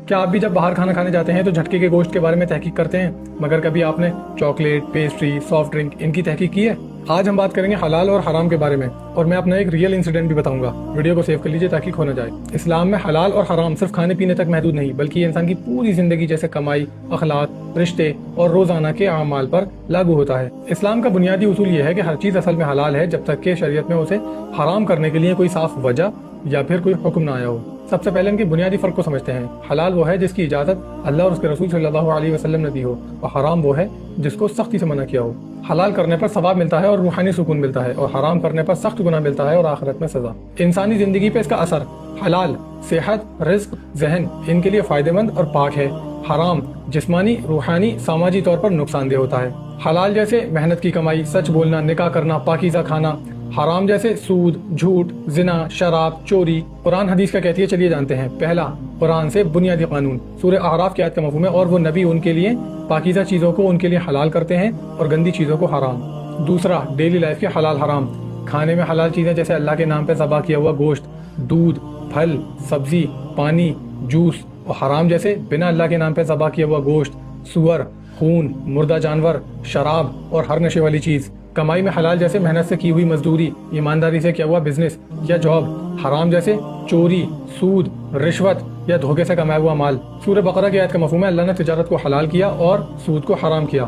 کیا آپ بھی جب باہر کھانا کھانے جاتے ہیں تو جھٹکے کے گوشت کے بارے میں تحقیق کرتے ہیں، مگر کبھی آپ نے چاکلیٹ، پیسٹری، سافٹ ڈرنک ان کی تحقیق کی ہے؟ آج ہم بات کریں گے حلال اور حرام کے بارے میں، اور میں اپنا ایک ریئل انسیڈنٹ بھی بتاؤں گا۔ ویڈیو کو سیو کر لیجئے تاکہ کھو نہ جائے۔ اسلام میں حلال اور حرام صرف کھانے پینے تک محدود نہیں، بلکہ یہ انسان کی پوری زندگی جیسے کمائی، اخلاق، رشتے اور روزانہ کے اعمال پر لاگو ہوتا ہے۔ اسلام کا بنیادی اصول یہ ہے کہ ہر چیز اصل میں حلال ہے جب تک کہ شریعت میں اسے حرام کرنے کے لیے کوئی صاف وجہ یا پھر کوئی حکم نہ آیا ہو۔ سب سے پہلے ان کے بنیادی فرق کو سمجھتے ہیں۔ حلال وہ ہے جس کی اجازت اللہ اور اس کے رسول صلی اللہ علیہ وسلم نے دی ہو، اور حرام وہ ہے جس کو سختی سے منع کیا ہو۔ حلال کرنے پر ثواب ملتا ہے اور روحانی سکون ملتا ہے، اور حرام کرنے پر سخت گناہ ملتا ہے اور آخرت میں سزا۔ انسانی زندگی پہ اس کا اثر: حلال صحت، رزق، ذہن ان کے لیے فائدہ مند اور پاک ہے۔ حرام جسمانی، روحانی، سماجی طور پر نقصان دہ ہوتا ہے۔ حلال جیسے محنت کی کمائی، سچ بولنا، نکاح کرنا، پاکیزہ کھانا۔ حرام جیسے سود، جھوٹ، زنا، شراب، چوری۔ قرآن حدیث کا کہتی ہے، چلیے جانتے ہیں۔ پہلا، قرآن سے بنیادی قانون۔ سورہ اعراف کی آیت کا مفہوم ہے، اور وہ نبی ان کے لیے پاکیزہ چیزوں کو ان کے لیے حلال کرتے ہیں اور گندی چیزوں کو حرام۔ دوسرا، ڈیلی لائف کے حلال حرام۔ کھانے میں حلال چیزیں جیسے اللہ کے نام پہ ذبح کیا ہوا گوشت، دودھ، پھل، سبزی، پانی، جوس، اور حرام جیسے بنا اللہ کے نام پہ ذبح کیا ہوا گوشت، سور، خون، مردہ جانور، شراب اور ہر نشے والی چیز۔ کمائی میں حلال جیسے محنت سے کی ہوئی مزدوری، ایمانداری سے کیا ہوا بزنس یا جاب۔ حرام جیسے چوری، سود، رشوت یا دھوکے سے کمایا ہوا مال۔ سورہ بقرہ کی آیت کا مفہوم ہے، اللہ نے تجارت کو حلال کیا اور سود کو حرام کیا۔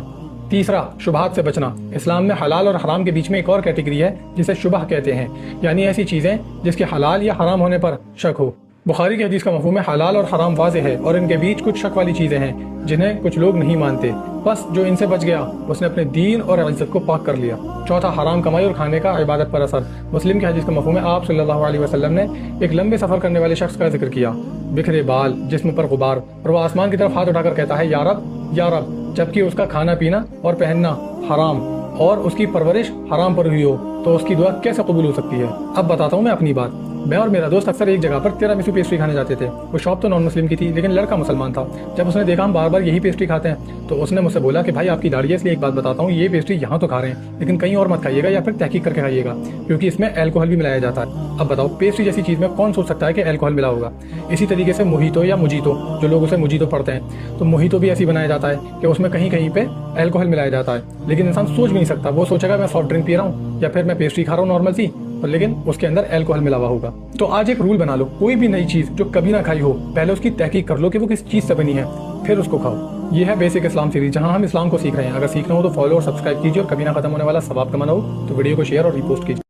تیسرا، شبہات سے بچنا۔ اسلام میں حلال اور حرام کے بیچ میں ایک اور کیٹیگری ہے جسے شبہ کہتے ہیں، یعنی ایسی چیزیں جس کے حلال یا حرام ہونے پر شک ہو۔ بخاری کی حدیث کا مفہوم ہے، حلال اور حرام واضح ہے اور ان کے بیچ کچھ شک والی چیزیں ہیں جنہیں کچھ لوگ نہیں مانتے، بس جو ان سے بچ گیا اس نے اپنے دین اور عزت کو پاک کر لیا۔ چوتھا، حرام کمائی اور کھانے کا عبادت پر اثر۔ مسلم کی حدیث کا مفہوم ہے، آپ صلی اللہ علیہ وسلم نے ایک لمبے سفر کرنے والے شخص کا ذکر کیا، بکھرے بال، جسم پر غبار، اور وہ آسمان کی طرف ہاتھ اٹھا کر کہتا ہے، یا رب، یا رب، جبکہ اس کا کھانا پینا اور پہننا حرام اور اس کی پرورش حرام پر ہوئی ہو، تو اس کی دعا کیسے قبول ہو سکتی ہے؟ اب بتاتا ہوں میں اپنی بات۔ میں اور میرا دوست اکثر ایک جگہ پر تیرامیسو پیسٹری کھانے جاتے تھے۔ وہ شاپ تو نان مسلم کی تھی، لیکن لڑکا مسلمان تھا۔ جب اس نے دیکھا ہم بار بار یہی پیسٹری کھاتے ہیں تو اس نے مجھ سے بولا کہ بھائی آپ کی داڑھی ہے، اس لیے ایک بات بتاتا ہوں، یہ پیسٹری یہاں تو کھا رہے ہیں لیکن کہیں اور مت کھائیے گا، یا پھر تحقیق کر کے کھائیے گا، کیونکہ اس میں الکوہل بھی ملایا جاتا ہے۔ اب بتاؤ، پیسٹری جیسی چیز میں کون سوچ سکتا ہے کہ الکوہل ملا ہوگا؟ اسی طریقے سے موہیتو یا مجیتو، جو لوگ اسے مجیتو پڑھتے ہیں، تو موہیتو بھی ایسی بنایا جاتا ہے کہ اس میں کہیں کہیں پہ الکوہل ملایا جاتا ہے، لیکن انسان سوچ بھی نہیں سکتا۔ وہ سوچے گا میں سافٹ ڈرنک پی رہا ہوں یا پھر میں پیسٹری کھا رہا ہوں نارمل سی، لیکن اس کے اندر الکوہل ملا ہوا ہوگا۔ تو آج ایک رول بنا لو، کوئی بھی نئی چیز جو کبھی نہ کھائی ہو، پہلے اس کی تحقیق کر لو کہ وہ کس چیز سے بنی ہے، پھر اس کو کھاؤ۔ یہ ہے بیسک اسلام سیریز، جہاں ہم اسلام کو سیکھ رہے ہیں۔ اگر سیکھنا ہو تو فالو اور سبسکرائب کیجیے، اور کبھی نہ ختم ہونے والا ثواب کمانا ہو تو ویڈیو کو شیئر اور ری پوسٹ کیجیے۔